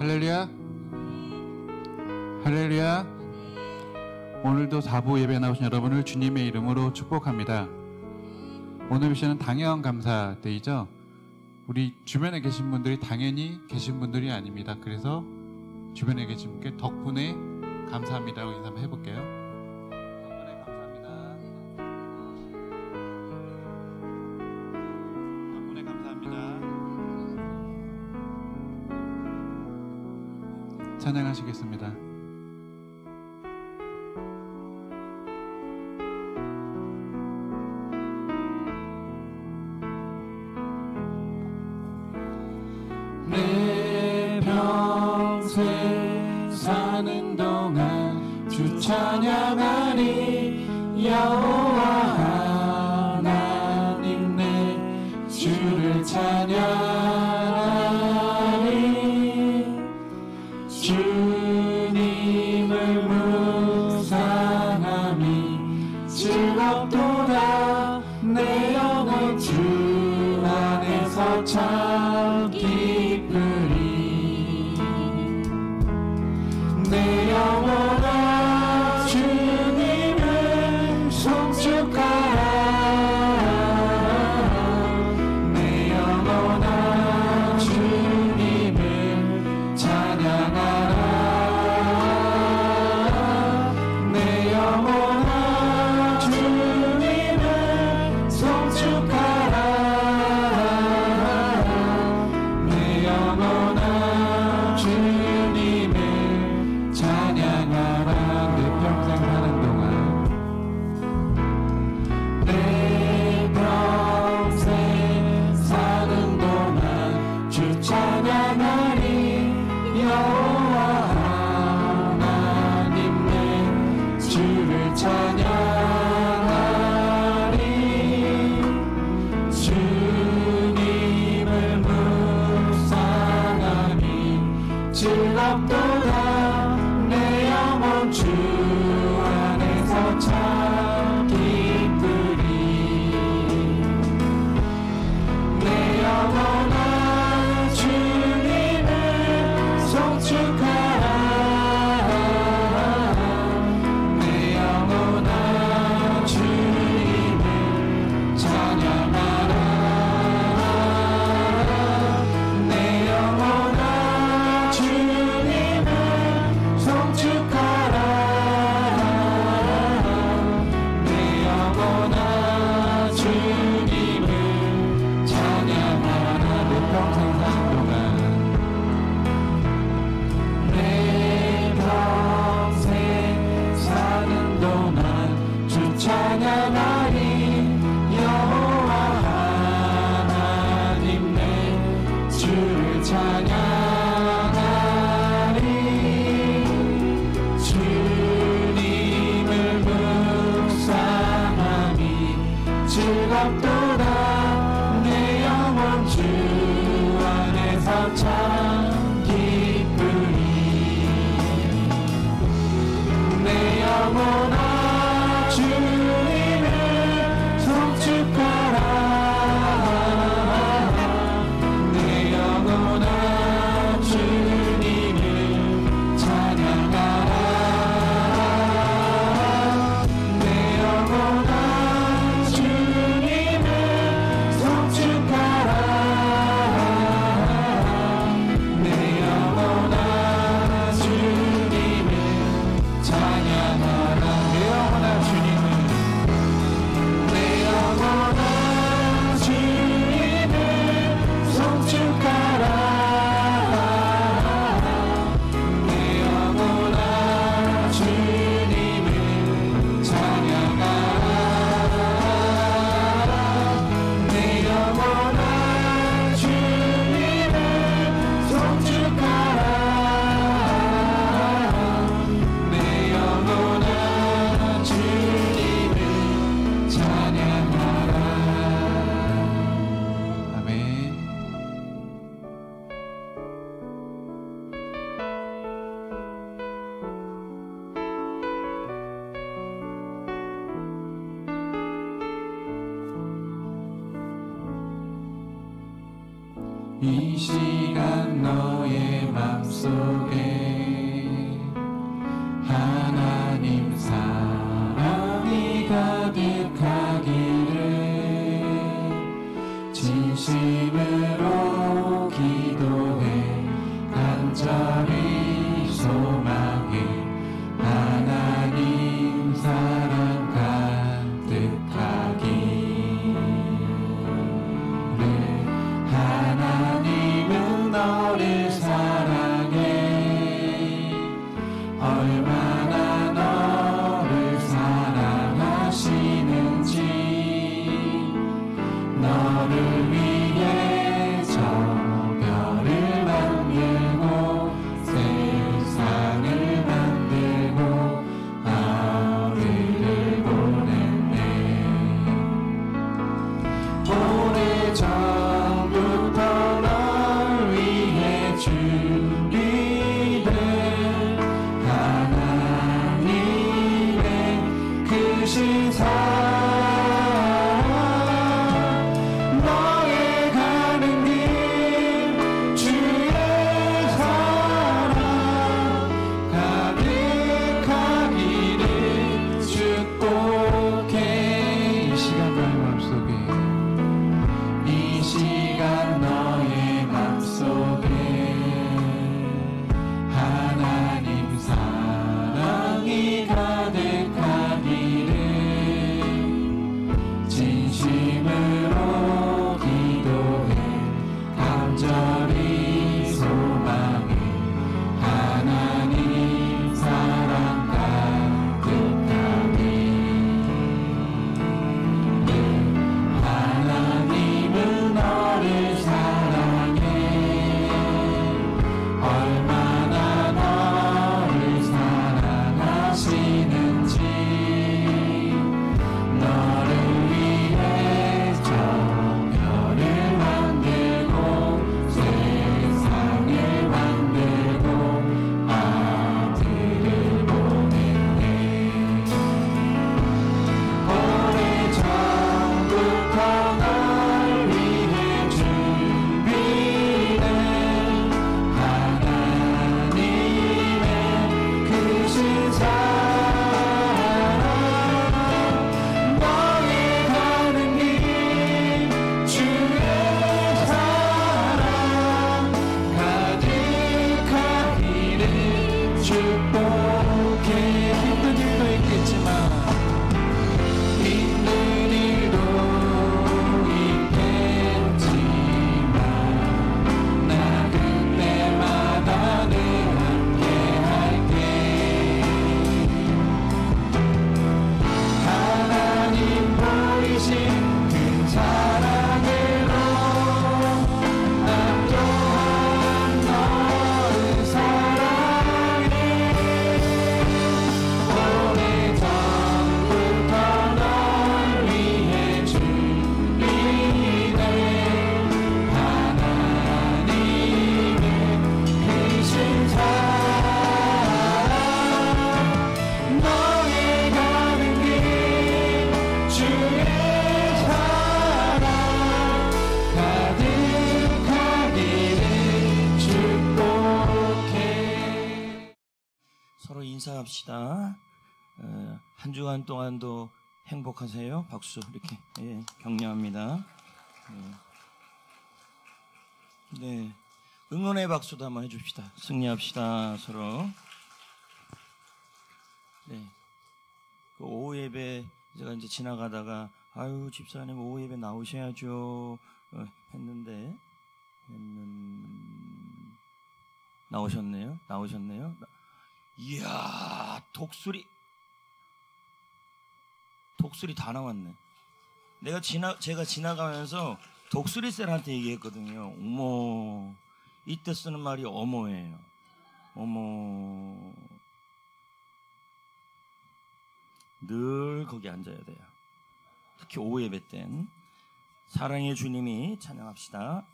할렐루야. 할렐루야. 오늘도 4부 예배 나오신 여러분을 주님의 이름으로 축복합니다. 오늘 미션은 당연 감사데이죠. 우리 주변에 계신 분들이 당연히 계신 분들이 아닙니다. 그래서 주변에 계신 분께 덕분에 감사합니다라고 인사 한번 해볼게요. 덕분에 감사합니다. 덕분에 감사합니다. 찬양하시겠습니다. 내 평생 사는 동안 주 찬양하리. 여호와 하나님 내 주를 찬양하리. 주님을 묵상함이 즐겁도다. 내 영혼 주 안에서 참 기쁘리. 내 영혼아 주님을 송축하라. 내 영혼아 주님을 찬양하라. 내 영혼아 주님을 송축하라. 내 영혼아 주님을 찬양하라. 내 평생 사는 동안 내 평생 사는 동안 주 찬양하리. 여호와 하나님 내 주를 찬양하리. 주님을 묵상하니 즐겁도다. 내 영혼 주 안에서 참 기쁘리. 내 영혼아 주님을 송축하라. 내 영혼아 주님을 찬양하라. 내 영혼아 주님을 송축하라. 내 영혼아 주님을 찬양하라. 내 평생 사는 동안 내 평생 사는 동안 주 찬양하리. 여호와 하나님 내 주를 찬양하리. 주님을 묵상하니 즐겁도다. 내 영혼 주 안에서 참 기쁘리. 내 영혼아 주님을 송축하라. 내 영혼아 주님을 찬양하라. 내 영혼아 주님을 이 시간 너의 맘속에 하나님 사랑이 가득하기를 진심으로 기도해 간절히 소망해 하나님 사랑 가득하기를 하나님은 너를 사랑해 얼마나 너를 사랑하시는지 너를 위해 저 별을 만들고 세상을 만들고 아들을 보냈네 오래전부터 널 위해 준비된 하나님의 크신 사랑 너의 가는 길 주의 사랑 가득하기를 축복해 이 시간 너의 맘속에 이 시간 너의 맘속에 하나님 사랑이 가득하기를 진심으로 기도해 간절히 소망해 하나님 사랑 가득하기를 하나님은 너를 사랑해 얼마나 너를 사랑하시는지 너를 위해 저 별을 만들고 세상을 만들고 아들을 보냈네 오래전부터 널 위해 준비된 하나님의 크신 사랑 너의 가는 길 주의 사랑 가득하기를 축복해 힘든 일도 있겠지만 힘든 일도 있겠지만 나 그때마다 늘 함께 할게 하나님 보이신 그 사랑으로 난 또한 너를 사랑해 오래전부터 널 위해 준비된 하나님의 크신 사랑 너의 가는 길 주의 사랑 가득하기를 축복해 서로 인사합시다. 한 주간 동안도 행복하세요. 박수 이렇게 격려합니다. 네, 응원의 박수도 한번 해줍시다. 승리합시다 서로. 네, 그 오후 예배 제가 이제 지나가다가 아유 집사님 오후 예배 나오셔야죠 했는데 나오셨네요. 이야 독수리 다 나왔네. 제가 지나가면서 독수리쌤한테 얘기했거든요. 어머, 이때 쓰는 말이 어머예요. 어머, 늘 거기 앉아야 돼요. 특히 오후 예배 땐. 사랑의 주님이 찬양합시다.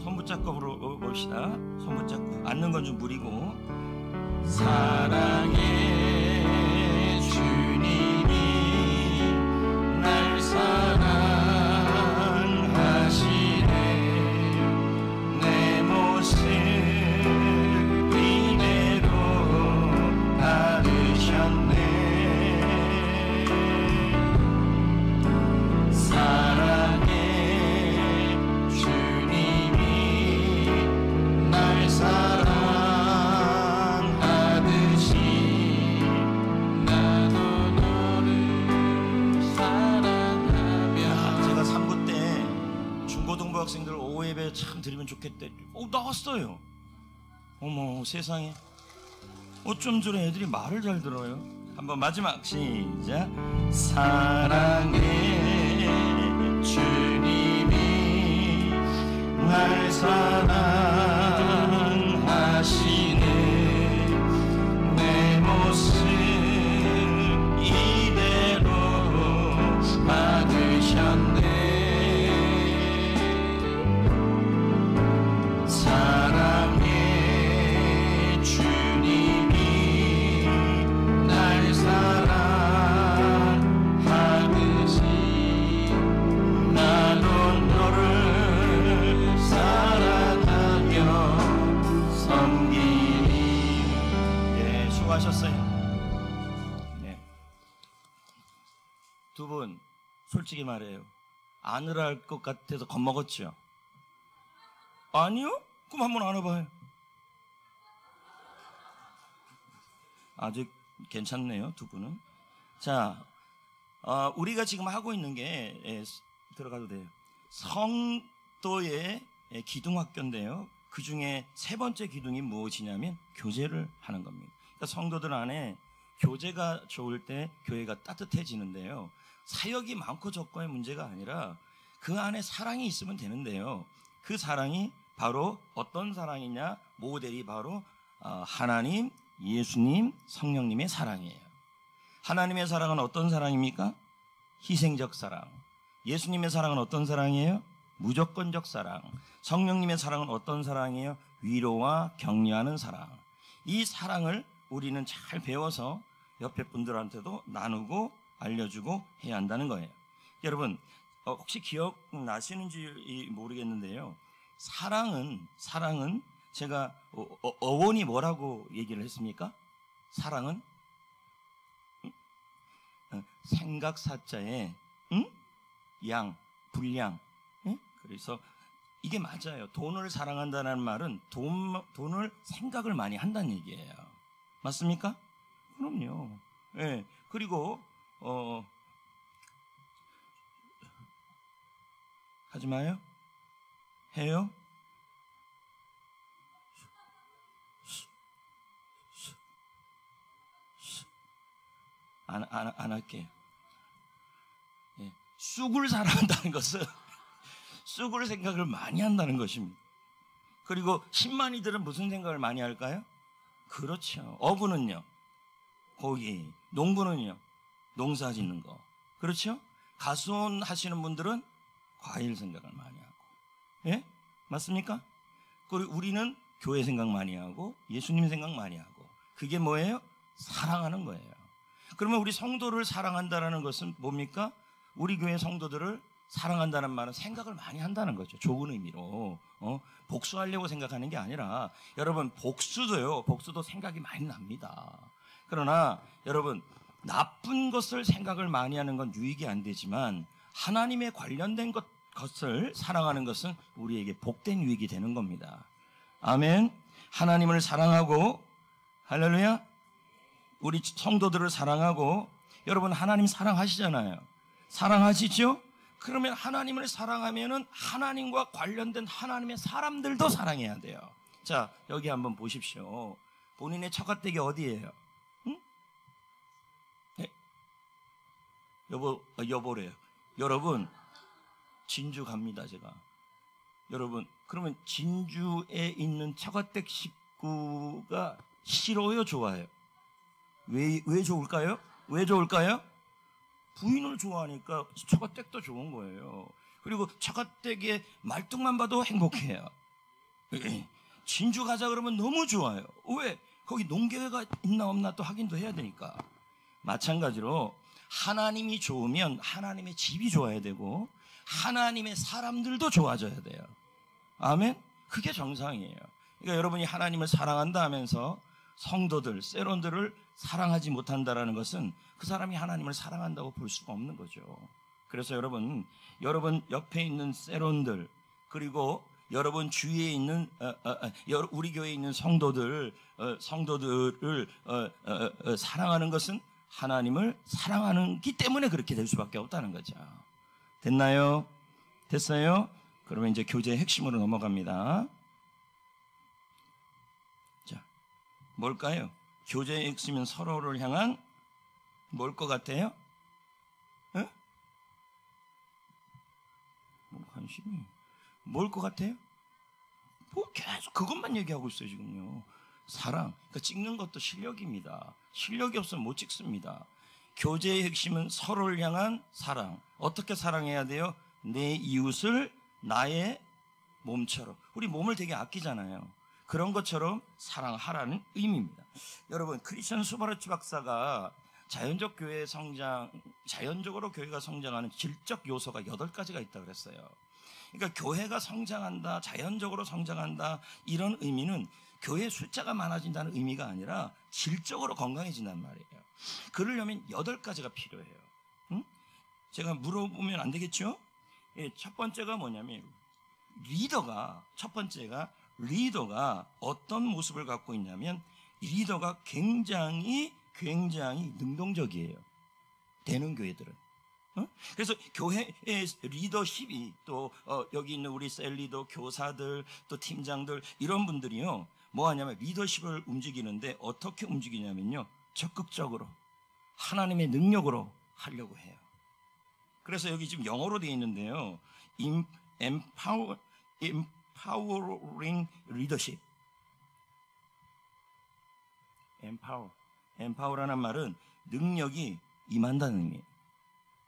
손 붙잡고 봅시다. 손 붙잡고 앉는 건 좀 무리고 사랑의 주님이 날 사랑하시네. 내 모습 이대로 받으셨네. 사랑의 주님이 날 사랑하듯이 나도 너를 사랑하며. 제가 3부 때 중고등부 학생들 오후 예배 참 드리면 좋겠대. 나왔어요. 어머 세상에, 어쩜 저런 애들이 말을 잘 들어요. 한번 마지막 시작. 사랑의 주님이 날 사랑하시네. 내 모습 이대로 받으셨네. 사랑의 주님이 날 사랑하듯이 나도 너를 사랑하며 섬기리. 네, 수고하셨어요. 네. 두 분 솔직히 말해요. 안으라 할 것 같아서 겁먹었죠? 아니요? 그럼 한번 안아봐요. 아주 괜찮네요, 두 분은. 자, 우리가 지금 하고 있는 게, 들어가도 돼요. 성도의 기둥학교인데요. 그 중에 세 번째 기둥이 무엇이냐면 교제를 하는 겁니다. 그러니까 성도들 안에 교제가 좋을 때 교회가 따뜻해지는데요. 사역이 많고 적고의 문제가 아니라 그 안에 사랑이 있으면 되는데요. 그 사랑이 바로 어떤 사랑이냐? 모델이 바로 하나님, 예수님, 성령님의 사랑이에요. 하나님의 사랑은 어떤 사랑입니까? 희생적 사랑. 예수님의 사랑은 어떤 사랑이에요? 무조건적 사랑. 성령님의 사랑은 어떤 사랑이에요? 위로와 격려하는 사랑. 이 사랑을 우리는 잘 배워서 옆에 분들한테도 나누고 알려주고 해야 한다는 거예요. 여러분, 혹시 기억나시는지 모르겠는데요. 사랑은 제가 어원이 뭐라고 얘기를 했습니까? 사랑은 생각사자에 양, 분량. 그래서 이게 맞아요. 돈을 사랑한다는 말은 돈을 생각을 많이 한다는 얘기예요. 맞습니까? 그럼요. 예. 그리고 하지 마요. 해요. 안 할게요. 예. 쑥을 사랑한다는 것은 쑥을 생각을 많이 한다는 것입니다. 그리고 신만이들은 무슨 생각을 많이 할까요? 그렇죠. 어부는요, 고기. 농부는요, 농사 짓는 거. 그렇죠? 가수원 하시는 분들은 과일 생각을 많이 하고. 예? 맞습니까? 그리고 우리는 교회 생각 많이 하고 예수님 생각 많이 하고. 그게 뭐예요? 사랑하는 거예요. 그러면 우리 성도를 사랑한다는 것은 뭡니까? 우리 교회 성도들을 사랑한다는 말은 생각을 많이 한다는 거죠. 좋은 의미로. 복수하려고 생각하는 게 아니라, 여러분, 복수도 생각이 많이 납니다. 그러나 여러분, 나쁜 것을 생각을 많이 하는 건 유익이 안 되지만 하나님에 관련된 것을 사랑하는 것은 우리에게 복된 유익이 되는 겁니다. 아멘. 하나님을 사랑하고, 할렐루야, 우리 성도들을 사랑하고. 여러분, 하나님 사랑하시잖아요. 사랑하시죠? 그러면 하나님을 사랑하면은 하나님과 관련된 하나님의 사람들도 사랑해야 돼요. 자, 여기 한번 보십시오. 본인의 처갓댁이 어디예요? 응? 네? 여보래요. 여러분, 진주 갑니다, 제가. 여러분, 그러면 진주에 있는 처갓댁 식구가 싫어요, 좋아요? 왜 좋을까요? 왜 좋을까요? 부인을 좋아하니까 처갓댁도 좋은 거예요. 그리고 처갓댁의 말뚝만 봐도 행복해요. 진주 가자 그러면 너무 좋아요. 왜? 거기 농교회가 있나 없나 또 확인도 해야 되니까. 마찬가지로 하나님이 좋으면 하나님의 집이 좋아야 되고 하나님의 사람들도 좋아져야 돼요. 아멘? 그게 정상이에요. 그러니까 여러분이 하나님을 사랑한다 하면서 성도들, 세론들을 사랑하지 못한다라는 것은 그 사람이 하나님을 사랑한다고 볼 수가 없는 거죠. 그래서 여러분 옆에 있는 세론들, 그리고 여러분 주위에 있는 우리 교회에 있는 성도들을 사랑하는 것은 하나님을 사랑하기 때문에 그렇게 될 수밖에 없다는 거죠. 됐나요? 됐어요? 그러면 이제 교제의 핵심으로 넘어갑니다. 자, 뭘까요? 교제의 핵심은 서로를 향한 뭘 것 같아요? 에? 뭐 관심이 뭘 것 같아요? 뭐 계속 그것만 얘기하고 있어요 지금요. 사랑. 그러니까 찍는 것도 실력입니다. 실력이 없으면 못 찍습니다. 교제의 핵심은 서로를 향한 사랑. 어떻게 사랑해야 돼요? 내 이웃을 나의 몸처럼. 우리 몸을 되게 아끼잖아요. 그런 것처럼 사랑하라는 의미입니다. 여러분, 크리스천 수바르츠 박사가 자연적 교회의 성장, 자연적으로 교회가 성장하는 질적 요소가 8가지가 있다고 그랬어요. 그러니까 교회가 성장한다, 자연적으로 성장한다, 이런 의미는 교회 숫자가 많아진다는 의미가 아니라 질적으로 건강해진단 말이에요. 그러려면 8가지가 필요해요. 응? 제가 물어보면 안 되겠죠? 예, 첫 번째가 뭐냐면 첫 번째가 리더가 어떤 모습을 갖고 있냐면 리더가 굉장히 능동적이에요. 되는 교회들은. 그래서 교회의 리더십이 또 여기 있는 우리 셀리더, 교사들, 또 팀장들 이런 분들이요 뭐 하냐면 리더십을 움직이는데 어떻게 움직이냐면요 적극적으로 하나님의 능력으로 하려고 해요. 그래서 여기 지금 영어로 되어 있는데요, empowering leadership. empower라는 말은 능력이 임한다는 의미예요.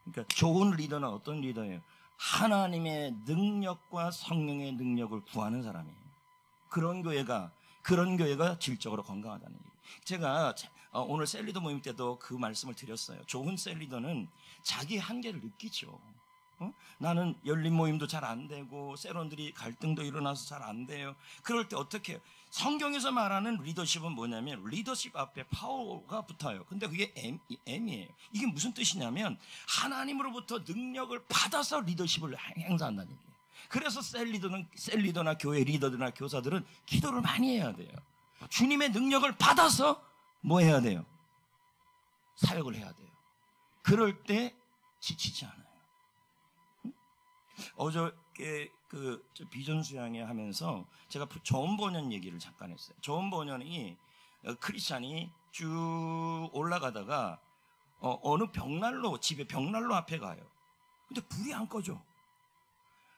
그러니까 좋은 리더는 어떤 리더예요? 하나님의 능력과 성령의 능력을 구하는 사람이에요. 그런 교회가 질적으로 건강하다는 얘기예요. 제가 오늘 셀리더 모임 때도 그 말씀을 드렸어요. 좋은 셀리더는 자기 한계를 느끼죠. 나는 열린 모임도 잘 안 되고 세론들이 갈등도 일어나서 잘 안 돼요. 그럴 때 어떻게 해요? 성경에서 말하는 리더십은 뭐냐면 리더십 앞에 파워가 붙어요. 근데 그게 M이에요. 이게 무슨 뜻이냐면 하나님으로부터 능력을 받아서 리더십을 행사한다는 얘기예요. 그래서 셀리더나 교회 리더들이나 교사들은 기도를 많이 해야 돼요. 주님의 능력을 받아서 뭐 해야 돼요? 사역을 해야 돼요. 그럴 때 지치지 않아요. 어저께 비전 수양회 하면서 제가 저음 번연 얘기를 잠깐 했어요. 저음 번연이 크리스찬이 쭉 올라가다가 어느 집에 벽난로 앞에 가요. 근데 불이 안 꺼져.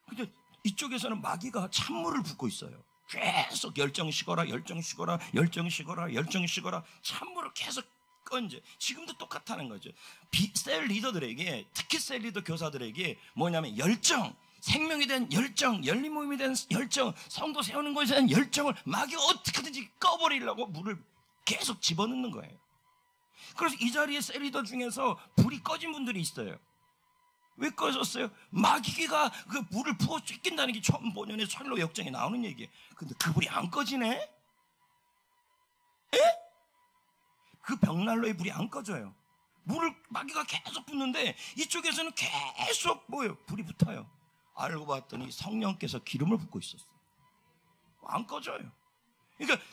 근데 이쪽에서는 마귀가 찬물을 붓고 있어요. 계속 열정 식어라 찬물을 계속 건져. 지금도 똑같다는 거죠. 셀 리더들에게, 특히 셀 리더 교사들에게 뭐냐면 열정, 생명에 대한 열정, 열린 모임에 대한 열정, 성도 세우는 것에 대한 열정을 마귀가 어떻게든지 꺼버리려고 물을 계속 집어넣는 거예요. 그래서 이 자리에 셀 리더 중에서 불이 꺼진 분들이 있어요. 왜 꺼졌어요? 마귀가 그 물을 부어 쫓긴다는 게 처음 본연의 선로 역정에 나오는 얘기예요. 근데 그 불이 안 꺼지네? 에? 그 벽난로의 불이 안 꺼져요. 물을 마귀가 계속 붓는데 이쪽에서는 계속 불이 붙어요. 알고 봤더니 성령께서 기름을 붓고 있었어요. 안 꺼져요. 그러니까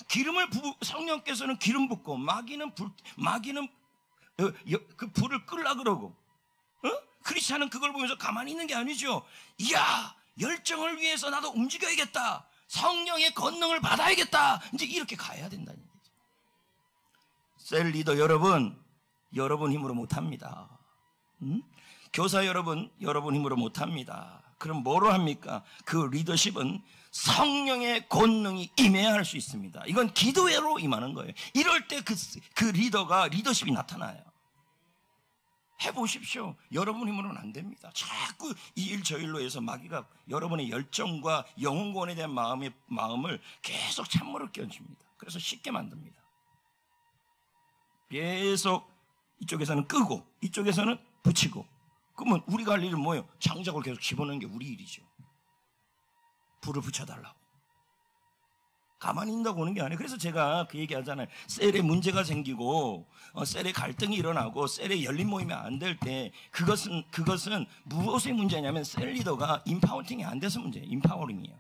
성령께서는 기름 붓고 마귀는 그 불을 끌라 그러고, 크리스찬은 그걸 보면서 가만히 있는 게 아니죠. 이야, 열정을 위해서 나도 움직여야겠다. 성령의 권능을 받아야겠다. 이제 이렇게 가야 된다는 얘기죠. 셀 리더 여러분 힘으로 못합니다. 교사 여러분 힘으로 못합니다. 그럼 뭐로 합니까? 그 리더십은 성령의 권능이 임해야 할 수 있습니다. 이건 기도회로 임하는 거예요. 이럴 때 그 리더십이 나타나요. 해보십시오. 여러분 힘으로는 안 됩니다. 자꾸 이 일 저 일로 해서 마귀가 여러분의 열정과 영혼권에 대한 마음을 계속 찬물을 끼얹습니다. 그래서 쉽게 만듭니다. 계속 이쪽에서는 끄고 이쪽에서는 붙이고. 그러면 우리가 할 일은 뭐예요? 장작을 계속 집어넣는 게 우리 일이죠. 불을 붙여달라고. 가만히 있다고 오는 게 아니에요. 그래서 제가 그 얘기 하잖아요. 셀에 문제가 생기고 셀에 갈등이 일어나고 셀에 열린 모임이 안 될 때 그것은 무엇의 문제냐면 셀 리더가 임파워팅이 안 돼서 문제예요. 임파워링이에요.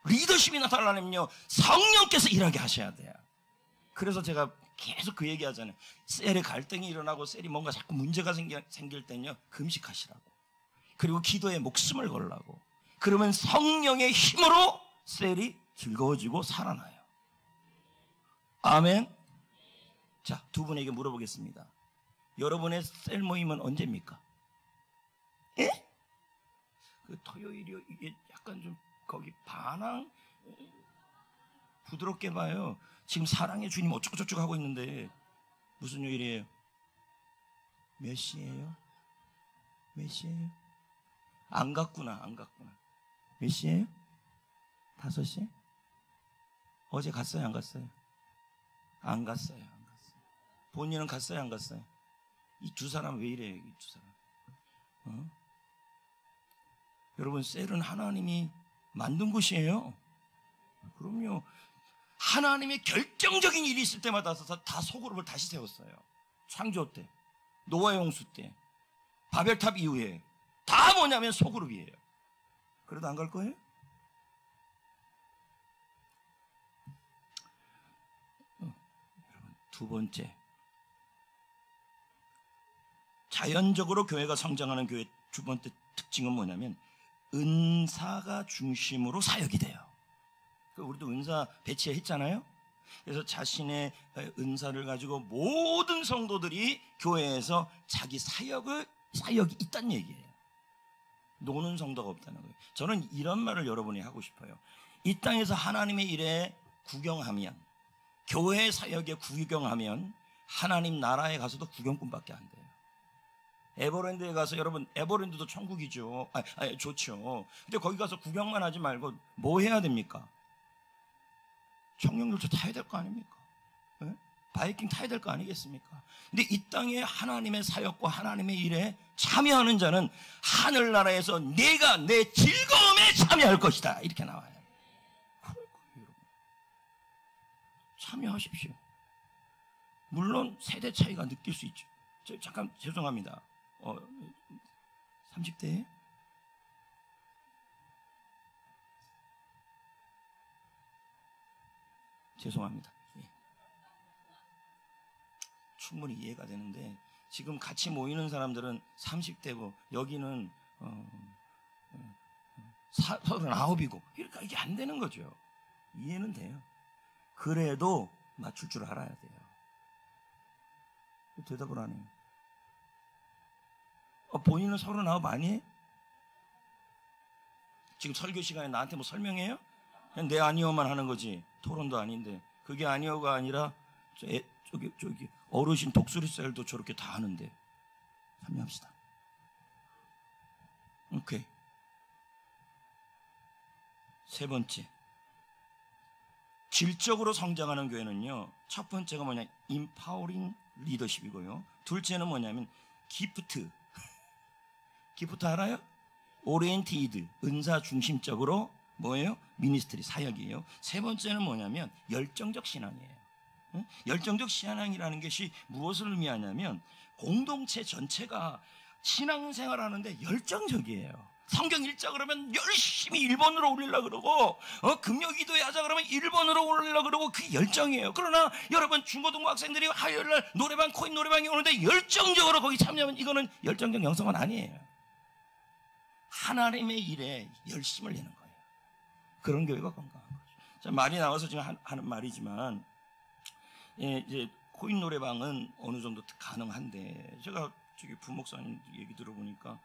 리더십이 나타나려면요 성령께서 일하게 하셔야 돼요. 그래서 제가 계속 그 얘기 하잖아요. 셀에 갈등이 일어나고 셀이 뭔가 자꾸 문제가 생길 때는요 금식하시라고. 그리고 기도에 목숨을 걸라고. 그러면 성령의 힘으로 셀이 즐거워지고 살아나요. 아멘. 자, 두 분에게 물어보겠습니다. 여러분의 셀 모임은 언제입니까? 예? 그 토요일이요. 이게 약간 좀 거기 반항 부드럽게 봐요. 지금 사랑의 주님 어쩌고저쩌고 하고 있는데 무슨 요일이에요? 몇 시예요? 몇 시예요? 안 갔구나. 몇 시예요? 5시? 어제 갔어요? 안 갔어요? 안 갔어요. 본인은 갔어요? 안 갔어요? 이 두 사람 왜 이래요? 이 두 사람. 여러분 셀은 하나님이 만든 곳이에요. 그럼요. 하나님의 결정적인 일이 있을 때마다 다 소그룹을 다시 세웠어요. 창조 때, 노아의 홍수 때, 바벨탑 이후에 다 뭐냐면 소그룹이에요. 그래도 안 갈 거예요? 두 번째, 자연적으로 교회가 성장하는 교회의 두 번째 특징은 뭐냐면 은사가 중심으로 사역이 돼요. 우리도 은사 배치했잖아요. 그래서 자신의 은사를 가지고 모든 성도들이 교회에서 자기 사역이 있다는 얘기예요. 노는 성도가 없다는 거예요. 저는 이런 말을 여러분이 하고 싶어요. 이 땅에서 하나님의 일에 구경하면, 교회 사역에 구경하면 하나님 나라에 가서도 구경꾼밖에 안 돼요. 에버랜드에 가서, 여러분 에버랜드도 천국이죠. 좋죠. 근데 거기 가서 구경만 하지 말고 뭐 해야 됩니까? 청룡열차 타야 될 거 아닙니까? 네? 바이킹 타야 될 거 아니겠습니까? 근데 이 땅에 하나님의 사역과 하나님의 일에 참여하는 자는 하늘나라에서 내가 내 즐거움에 참여할 것이다, 이렇게 나와요. 참여하십시오. 물론 세대 차이가 느낄 수 있죠. 잠깐 죄송합니다. 30대 죄송합니다. 예. 충분히 이해가 되는데 지금 같이 모이는 사람들은 30대고 여기는 39이고 그러니까 이게 안 되는 거죠. 이해는 돼요. 그래도 맞출 줄 알아야 돼요. 대답을 안 해요. 본인은 39 아니에요? 지금 설교 시간에 나한테 뭐 설명해요? 그냥 내 아니오만 하는 거지. 토론도 아닌데. 그게 아니오가 아니라 저기 어르신 독수리살도 저렇게 다 하는데. 참여합시다. 오케이. 세 번째, 질적으로 성장하는 교회는요, 첫 번째가 뭐냐, 인파워링 리더십이고요. 둘째는 뭐냐면 기프트. 기프트 알아요? 오리엔티드, 은사 중심적으로 뭐예요? 미니스트리, 사역이에요. 세 번째는 뭐냐면 열정적 신앙이에요. 응? 열정적 신앙이라는 것이 무엇을 의미하냐면 공동체 전체가 신앙생활하는데 열정적이에요. 성경 읽자 그러면 열심히 1번으로 올리려고 그러고, 금요 기도회 하자 그러면 1번으로 올리려고 그러고, 그게 열정이에요. 그러나 여러분 중고등부 학생들이 화요일날 노래방, 코인 노래방에 오는데 열정적으로 거기 참여하면 이거는 열정적 영성은 아니에요. 하나님의 일에 열심을 내는 거예요. 그런 교회가 건강한 거죠. 자, 말이 나와서 지금 하는 말이지만, 이제 코인 노래방은 어느 정도 가능한데, 제가 저기 부목사님 얘기 들어보니까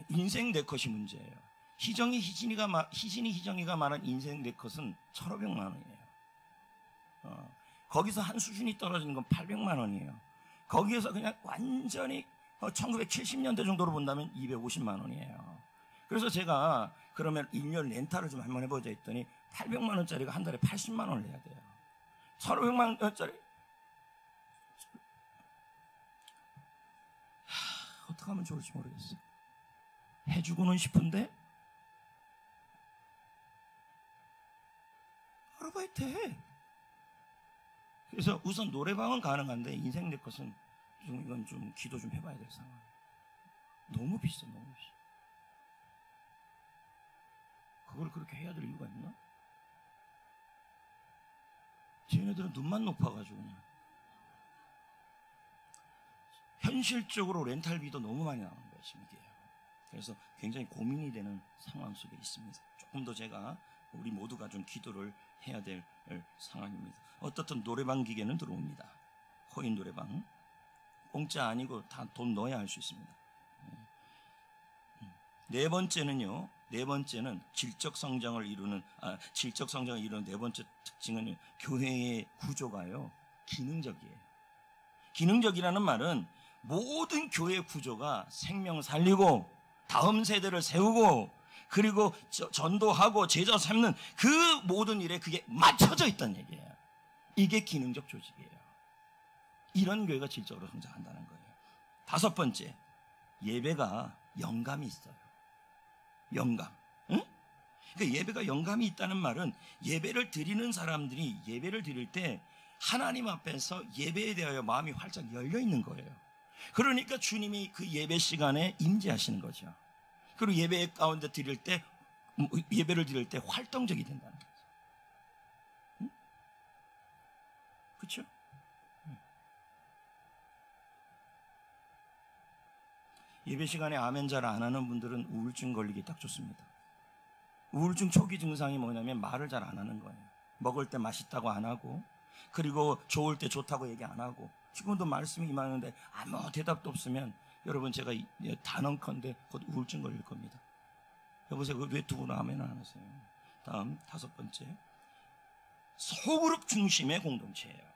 인생 네컷이 문제예요. 희진이 희정이가 말한 인생 네컷은 1,500만 원이에요. 거기서 한 수준이 떨어지는 건 800만 원이에요. 거기에서 그냥 완전히 1970년대 정도로 본다면 250만 원이에요. 그래서 제가 그러면 1년 렌탈을 좀 한번 해보자 했더니 800만 원짜리가 한 달에 80만 원을 내야 돼요. 1,500만 원짜리 어떻게 하면 좋을지 모르겠어요. 해주고는 싶은데 아르바이트 해. 그래서 우선 노래방은 가능한데 인생 내 것은 이건 좀 기도 좀 해봐야 될 상황. 너무 비싸, 너무 비싸. 그걸 그렇게 해야 될 이유가 있나? 쟤네들은 눈만 높아가지고 그냥. 현실적으로 렌탈비도 너무 많이 나오는 거예요, 지금 이게. 그래서 굉장히 고민이 되는 상황 속에 있습니다. 조금 더 제가 우리 모두가 좀 기도를 해야 될 상황입니다. 어떻든 노래방 기계는 들어옵니다. 코인 노래방. 공짜 아니고 다 돈 넣어야 할 수 있습니다. 네 번째는요. 네 번째는 질적 성장을 이루는 네 번째 특징은 교회의 구조가요. 기능적이에요. 기능적이라는 말은 모든 교회 구조가 생명을 살리고 다음 세대를 세우고 그리고 전도하고 제자 삼는 그 모든 일에 그게 맞춰져 있다는 얘기예요. 이게 기능적 조직이에요. 이런 교회가 질적으로 성장한다는 거예요. 다섯 번째, 예배가 영감이 있어요. 영감. 응? 그러니까 예배가 영감이 있다는 말은 예배를 드리는 사람들이 예배를 드릴 때 하나님 앞에서 예배에 대하여 마음이 활짝 열려 있는 거예요. 그러니까 주님이 그 예배 시간에 임재하시는 거죠. 그리고 예배 가운데 예배를 드릴 때 활동적이 된다는 거죠. 응? 그렇죠? 예배 시간에 아멘 잘 안 하는 분들은 우울증 걸리기 딱 좋습니다. 우울증 초기 증상이 뭐냐면 말을 잘 안 하는 거예요. 먹을 때 맛있다고 안 하고, 그리고 좋을 때 좋다고 얘기 안 하고, 지금도 말씀이 임하는데 아무 대답도 없으면 여러분 제가 단언컨대 곧 우울증 걸릴 겁니다. 여보세요, 왜 두 분은 아멘 안 하세요? 다음 다섯 번째, 소그룹 중심의 공동체예요.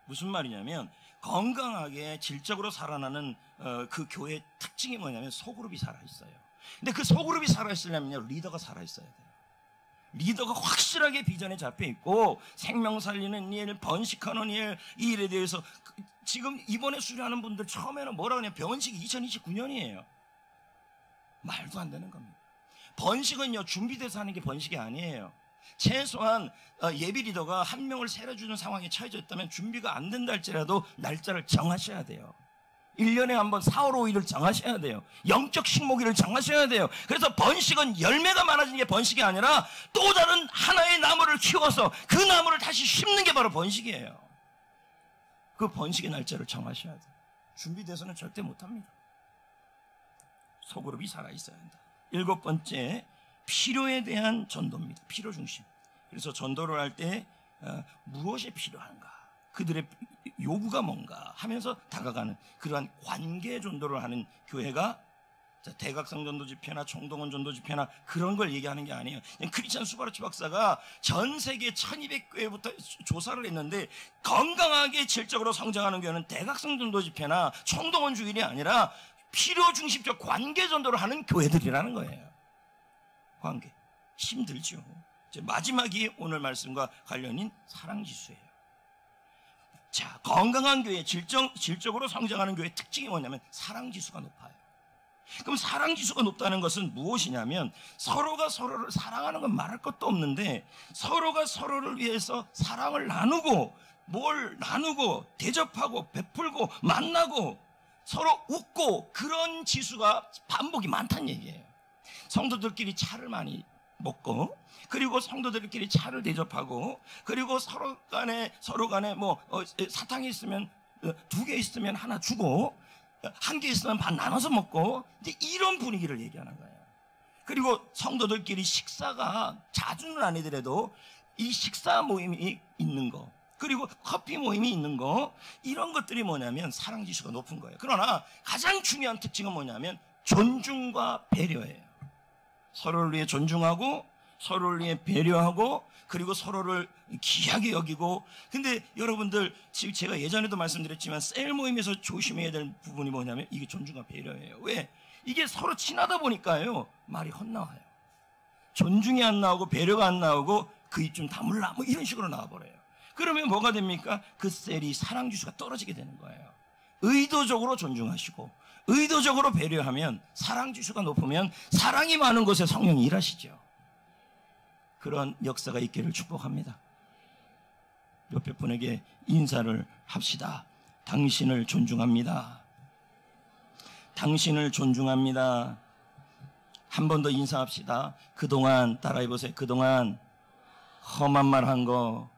무슨 말이냐면 건강하게 질적으로 살아나는 그 교회의 특징이 뭐냐면 소그룹이 살아있어요. 근데 그 소그룹이 살아있으려면 리더가 살아있어야 돼요. 리더가 확실하게 비전에 잡혀있고 생명 살리는 일, 번식하는 일, 이 일에 대해서 지금 이번에 수료하는 분들 처음에는 뭐라 그러냐, 번식이 2029년이에요. 말도 안 되는 겁니다. 번식은요 준비돼서 하는 게 번식이 아니에요. 최소한 예비 리더가 한 명을 세려주는 상황에 처해져 있다면 준비가 안 된다 할지라도 날짜를 정하셔야 돼요. 1년에 한 번 4월 5일을 정하셔야 돼요. 영적 식목일을 정하셔야 돼요. 그래서 번식은 열매가 많아지는 게 번식이 아니라 또 다른 하나의 나무를 키워서 그 나무를 다시 심는 게 바로 번식이에요. 그 번식의 날짜를 정하셔야 돼요. 준비돼서는 절대 못합니다. 소그룹이 살아있어야 한다. 일곱 번째, 필요에 대한 전도입니다. 필요 중심. 그래서 전도를 할 때 무엇이 필요한가, 그들의 요구가 뭔가 하면서 다가가는 그러한 관계 전도를 하는 교회가 대각성 전도 집회나 총동원 전도 집회나 그런 걸 얘기하는 게 아니에요. 크리스찬 수바르치 박사가 전 세계 1200교회부터 조사를 했는데 건강하게 질적으로 성장하는 교회는 대각성 전도 집회나 총동원 주일이 아니라 필요 중심적 관계 전도를 하는 교회들이라는 거예요. 관계. 힘들죠. 마지막이 오늘 말씀과 관련인 사랑지수예요. 자, 건강한 교회, 질적으로 성장하는 교회의 특징이 뭐냐면 사랑지수가 높아요. 그럼 사랑지수가 높다는 것은 무엇이냐면 서로가 서로를 사랑하는 건 말할 것도 없는데 서로가 서로를 위해서 사랑을 나누고 뭘 나누고 대접하고 베풀고 만나고 서로 웃고 그런 지수가 반복이 많다는 얘기예요. 성도들끼리 차를 많이 먹고 그리고 성도들끼리 차를 대접하고 그리고 서로 간에 뭐 사탕이 있으면 2개 있으면 하나 주고 1개 있으면 반 나눠서 먹고 이제 이런 분위기를 얘기하는 거예요. 그리고 성도들끼리 식사가 자주는 아니더라도 이 식사 모임이 있는 거 그리고 커피 모임이 있는 거 이런 것들이 뭐냐면 사랑지수가 높은 거예요. 그러나 가장 중요한 특징은 뭐냐면 존중과 배려예요. 서로를 위해 존중하고 서로를 위해 배려하고 그리고 서로를 귀하게 여기고. 근데 여러분들 지금 제가 예전에도 말씀드렸지만 셀 모임에서 조심해야 될 부분이 뭐냐면 이게 존중과 배려예요. 왜? 이게 서로 친하다 보니까요 말이 헛나와요. 존중이 안 나오고 배려가 안 나오고 그 입 좀 다물라 뭐 이런 식으로 나와버려요. 그러면 뭐가 됩니까? 그 셀이 사랑지수가 떨어지게 되는 거예요. 의도적으로 존중하시고 의도적으로 배려하면, 사랑 지수가 높으면 사랑이 많은 곳에 성령이 일하시죠. 그런 역사가 있기를 축복합니다. 옆에 분에게 인사를 합시다. 당신을 존중합니다. 당신을 존중합니다. 한 번 더 인사합시다. 그동안 따라해보세요. 그동안 험한 말 한 거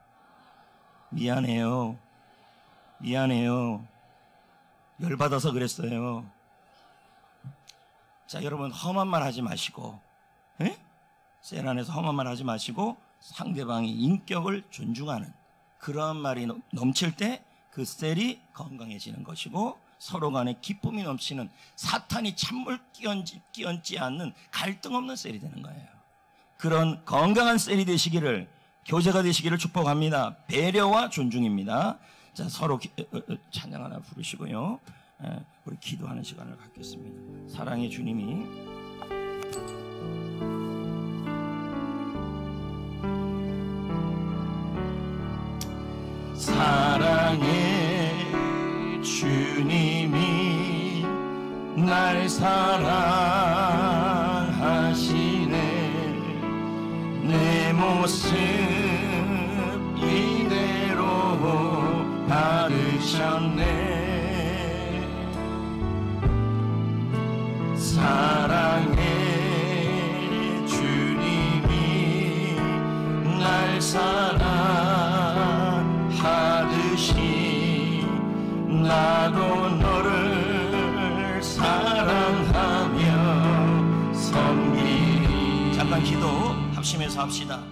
미안해요. 미안해요. 열받아서 그랬어요. 자, 여러분, 험한 말 하지 마시고, 에? 셀 안에서 험한 말 하지 마시고 상대방의 인격을 존중하는 그러한 말이 넘칠 때 그 셀이 건강해지는 것이고, 서로 간에 기쁨이 넘치는, 사탄이 찬물 끼얹지 않는 갈등 없는 셀이 되는 거예요. 그런 건강한 셀이 되시기를, 교제가 되시기를 축복합니다. 배려와 존중입니다. 자, 서로 찬양 하나 부르시고요, 우리 기도하는 시간을 갖겠습니다. 사랑의 주님이 사랑의 주님이 날 사랑하시네. 내 모습 이대로 받으셨네. 사랑의 주님이 날 사랑하듯이 나도 너를 사랑하며 섬기리. 잠깐 기도 합심해서 합시다.